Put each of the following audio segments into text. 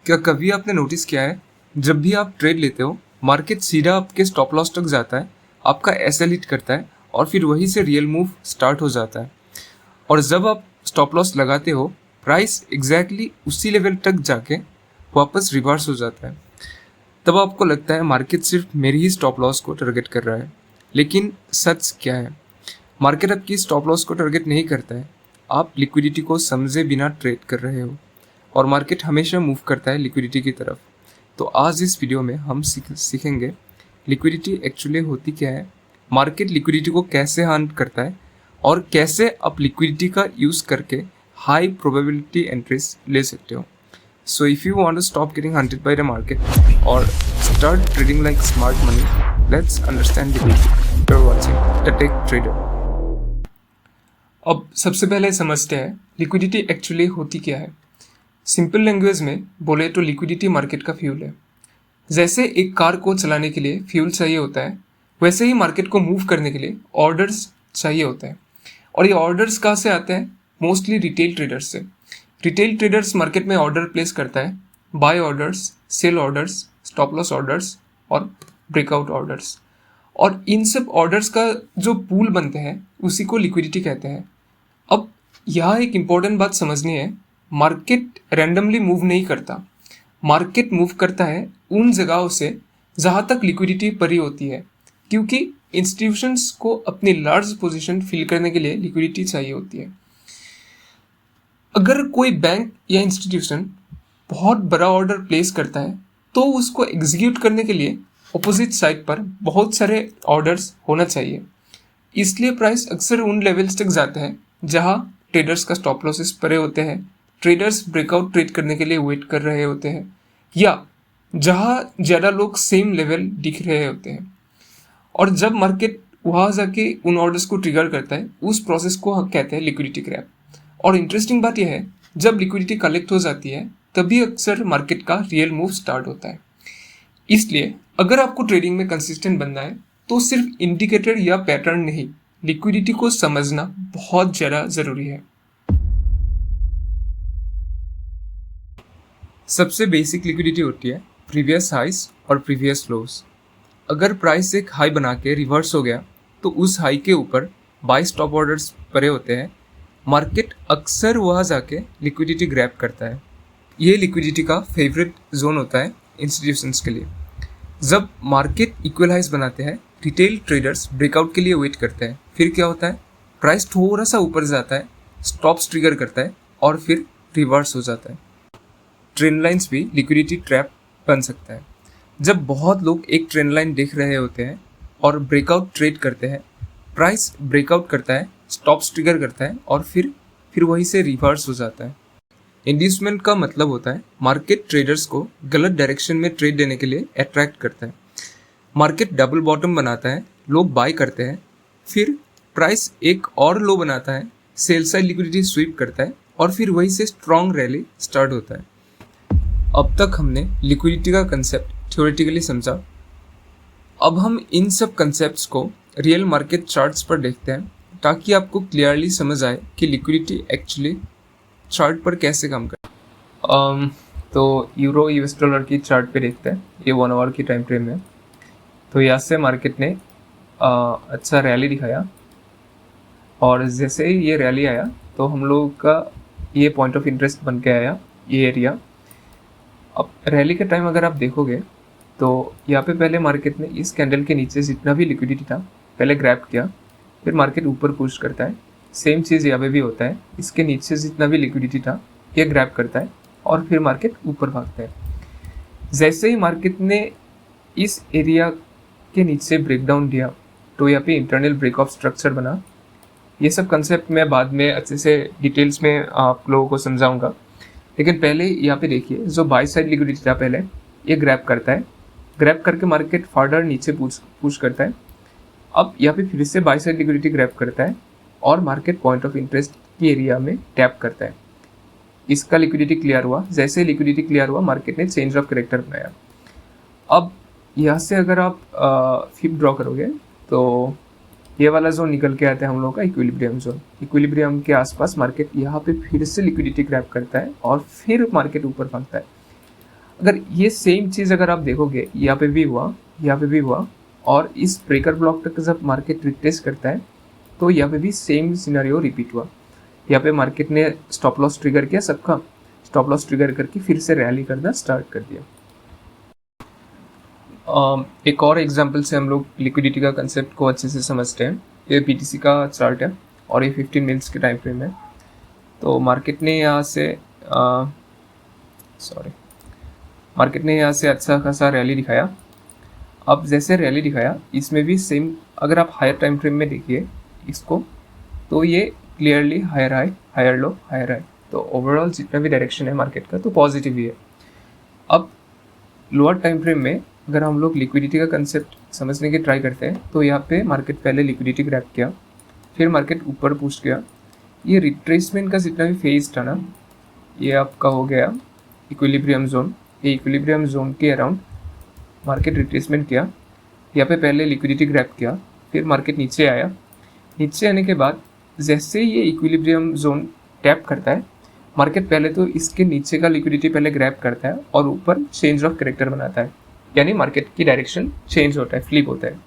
क्या कभी आपने नोटिस किया है, जब भी आप ट्रेड लेते हो मार्केट सीधा आपके स्टॉप लॉस तक जाता है, आपका एसएल हिट करता है और फिर वहीं से रियल मूव स्टार्ट हो जाता है। और जब आप स्टॉप लॉस लगाते हो प्राइस एग्जैक्टली उसी लेवल तक जाके वापस रिवर्स हो जाता है। तब आपको लगता है मार्केट सिर्फ मेरी ही स्टॉप लॉस को टारगेट कर रहा है। लेकिन सच क्या है, मार्केट आपकी स्टॉप लॉस को टारगेट नहीं करता है, आप लिक्विडिटी को समझे बिना ट्रेड कर रहे हो और मार्केट हमेशा मूव करता है लिक्विडिटी की तरफ। तो आज इस वीडियो में हम सीखेंगे लिक्विडिटी एक्चुअली होती क्या है, मार्केट लिक्विडिटी को कैसे हार्म करता है और कैसे आप लिक्विडिटी का यूज़ करके हाई प्रोबेबिलिटी एंट्रीज ले सकते हो। So if you want to stop getting hunted by the market or start trading like smart money, let's understand liquidity. You're watching The Tech Trader. अब सबसे पहले समझते हैं लिक्विडिटी एक्चुअली होती क्या है। सिंपल लैंग्वेज में बोले तो लिक्विडिटी मार्केट का फ्यूल है। जैसे एक कार को चलाने के लिए फ्यूल चाहिए होता है, वैसे ही मार्केट को मूव करने के लिए ऑर्डर्स चाहिए होता है। और ये ऑर्डर्स कहाँ से आते हैं? मोस्टली रिटेल ट्रेडर्स से। रिटेल ट्रेडर्स मार्केट में ऑर्डर प्लेस करता है, buy orders, sell orders, stop loss orders और ब्रेकआउट ऑर्डर्स। और इन सब ऑर्डर्स का जो पूल बनते हैं उसी को लिक्विडिटी कहते हैं। अब यहाँ एक इम्पॉर्टेंट बात समझनी है, मार्केट रैंडमली मूव नहीं करता। मार्केट मूव करता है उन जगहों से जहाँ तक लिक्विडिटी पड़ी होती है, क्योंकि इंस्टीट्यूशंस को अपनी लार्ज पोजीशन फिल करने के लिए लिक्विडिटी चाहिए होती है। अगर कोई बैंक या इंस्टीट्यूशन बहुत बड़ा ऑर्डर प्लेस करता है तो उसको एग्जीक्यूट करने के लिए ऑपोजिट साइड पर बहुत सारे ऑर्डर्स होना चाहिए। इसलिए प्राइस अक्सर उन लेवल्स तक जाते हैं जहां ट्रेडर्स का स्टॉप लॉसेस परे होते हैं, ट्रेडर्स ब्रेकआउट ट्रेड करने के लिए वेट कर रहे होते हैं, या जहां ज़्यादा लोग सेम लेवल दिख रहे होते हैं। और जब मार्केट वहाँ जाके उन ऑर्डर्स को ट्रिगर करता है, उस प्रोसेस को हम कहते हैं लिक्विडिटी क्रैप। और इंटरेस्टिंग बात यह है, जब लिक्विडिटी कलेक्ट हो जाती है तभी अक्सर मार्केट का रियल मूव स्टार्ट होता है। इसलिए अगर आपको ट्रेडिंग में कंसिस्टेंट बनना है तो सिर्फ इंडिकेटर या पैटर्न नहीं, लिक्विडिटी को समझना बहुत ज़्यादा ज़रूरी है। सबसे बेसिक लिक्विडिटी होती है प्रीवियस हाइस और प्रीवियस लोस। अगर प्राइस एक हाई बना के रिवर्स हो गया तो उस हाई के ऊपर बाय स्टॉप ऑर्डर्स पड़े होते हैं, मार्केट अक्सर वहाँ जाके लिक्विडिटी ग्रैब करता है। ये लिक्विडिटी का फेवरेट जोन होता है इंस्टीट्यूशंस के लिए। जब मार्केट इक्वल हाइस बनाते हैं, रिटेल ट्रेडर्स ब्रेकआउट के लिए वेट करते हैं। फिर क्या होता है, प्राइस थोड़ा सा ऊपर जाता है, स्टॉप्स ट्रिगर करता है और फिर रिवर्स हो जाता है। ट्रेंड लाइन्स भी लिक्विडिटी ट्रैप बन सकता है। जब बहुत लोग एक ट्रेंड लाइन देख रहे होते हैं और ब्रेकआउट ट्रेड करते हैं, प्राइस ब्रेकआउट करता है, स्टॉप्स ट्रिगर करता है और फिर वहीं से रिवर्स हो जाता है। इंड्यूसमेंट का मतलब होता है मार्केट ट्रेडर्स को गलत डायरेक्शन में ट्रेड देने के लिए अट्रैक्ट करता है। मार्केट डबल बॉटम बनाता है, लोग बाय करते हैं, फिर प्राइस एक और लो बनाता है, सेल साइड लिक्विडिटी स्वीप करता है और फिर वहीं से स्ट्रॉन्ग रैली स्टार्ट होता है। अब तक हमने लिक्विडिटी का कंसेप्ट थ्योरेटिकली समझा। अब हम इन सब कंसेप्ट्स को रियल मार्केट चार्ट्स पर देखते हैं ताकि आपको क्लियरली समझ आए कि लिक्विडिटी एक्चुअली चार्ट पर कैसे काम करती है। तो यूरो यूएस डॉलर की चार्ट पे देखते हैं, ये 1 आवर की टाइम फ्रेम है। तो यहाँ से मार्केट ने अच्छा रैली दिखाया और जैसे ही ये रैली आया तो हम लोगों का ये पॉइंट ऑफ इंटरेस्ट बन के आया, ये एरिया। अब रैली के टाइम अगर आप देखोगे तो यहाँ पे पहले मार्केट ने इस कैंडल के नीचे जितना भी लिक्विडिटी था पहले ग्रैब किया, फिर मार्केट ऊपर पुश करता है। सेम चीज़ यहाँ पे भी होता है, इसके नीचे जितना भी लिक्विडिटी था ये ग्रैब करता है और फिर मार्केट ऊपर भागता है। जैसे ही मार्केट ने इस एरिया के नीचे ब्रेकडाउन दिया तो यहाँ पे इंटरनल ब्रेक ऑफ स्ट्रक्चर बना। ये सब कंसेप्ट मैं बाद में अच्छे से डिटेल्स में आप लोगों को समझाऊंगा, लेकिन पहले यहाँ पे देखिए जो बाय साइड लिक्विडिटी था पहले ये ग्रैब करता है, ग्रैब करके मार्केट फर्दर नीचे पुश करता है। अब यहाँ पे फिर से बाय साइड लिक्विडिटी ग्रैब करता है और मार्केट पॉइंट ऑफ इंटरेस्ट की एरिया में टैप करता है। इसका लिक्विडिटी क्लियर हुआ, जैसे लिक्विडिटी क्लियर हुआ मार्केट ने चेंज ऑफ करेक्टर बनाया। अब यहाँ से अगर आप फिप ड्रॉ करोगे तो ये वाला जोन निकल के आता है हम लोगों का इक्विलिब्रियम जोन। इक्विलिब्रियम के आसपास मार्केट यहाँ पे फिर से लिक्विडिटी ग्रैब करता है और फिर मार्केट ऊपर भागता है। अगर ये सेम चीज़ अगर आप देखोगे, यहाँ पे भी हुआ, यहाँ पे भी हुआ, और इस ब्रेकर ब्लॉक तक जब मार्केट रिट्रेस करता है तो यहाँ पे भी सेम सिनेरियो रिपीट हुआ। यहाँ पे मार्केट ने स्टॉप लॉस ट्रिगर किया, सबका स्टॉप लॉस ट्रिगर करके फिर से रैली करना स्टार्ट कर दिया। एक और एग्जांपल से हम लोग लिक्विडिटी का कंसेप्ट को अच्छे से समझते हैं। ये BTC का चार्ट है और ये 15 मिनट्स के टाइम फ्रेम है। तो मार्केट ने यहाँ से अच्छा खासा रैली दिखाया। अब जैसे रैली दिखाया, इसमें भी सेम, अगर आप हायर टाइम फ्रेम में देखिए इसको, तो ये clearly higher high, higher low, higher high. तो ओवरऑल जितना भी डायरेक्शन है मार्केट का तो पॉजिटिव ही है। अब लोअर टाइम फ्रेम में अगर हम लोग लिक्विडिटी का कंसेप्ट समझने की ट्राई करते हैं तो यहाँ पे मार्केट पहले लिक्विडिटी ग्रैब किया, फिर मार्केट ऊपर पुश किया। ये रिट्रेसमेंट का जितना भी फेज था ना, ये आपका हो गया इक्विलिब्रियम जोन। ये इक्विलिब्रियम जोन के अराउंड मार्केट रिट्रेसमेंट किया। यहाँ पे पहले लिक्विडिटी ग्रैब किया, फिर मार्केट नीचे आया। नीचे आने के बाद जैसे ये इक्विलिब्रियम जोन टैप करता है, मार्केट पहले तो इसके नीचे का लिक्विडिटी पहले ग्रैब करता है और ऊपर चेंज ऑफ कैरेक्टर बनाता है, यानी मार्केट की डायरेक्शन चेंज होता है, फ्लिप होता है।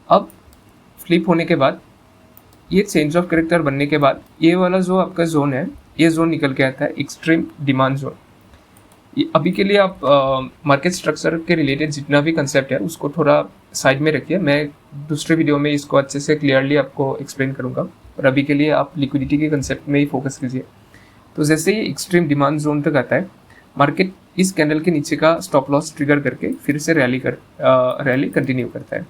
अब फ्लिप होने के बाद, ये चेंज ऑफ कैरेक्टर बनने के बाद, ये वाला जो आपका जोन है, ये जोन निकल के आता है एक्सट्रीम डिमांड जोन। अभी के लिए आप मार्केट स्ट्रक्चर के रिलेटेड जितना भी कंसेप्ट है उसको थोड़ा साइड में रखिए, मैं दूसरे वीडियो में इसको अच्छे से क्लियरली आपको एक्सप्लेन करूँगा, और अभी के लिए आप लिक्विडिटी के कंसेप्ट में ही फोकस कीजिए। तो जैसे ही एक्सट्रीम डिमांड जोन तक आता है, मार्केट इस कैंडल के नीचे का स्टॉप लॉस ट्रिगर करके फिर से रैली कंटिन्यू करता है।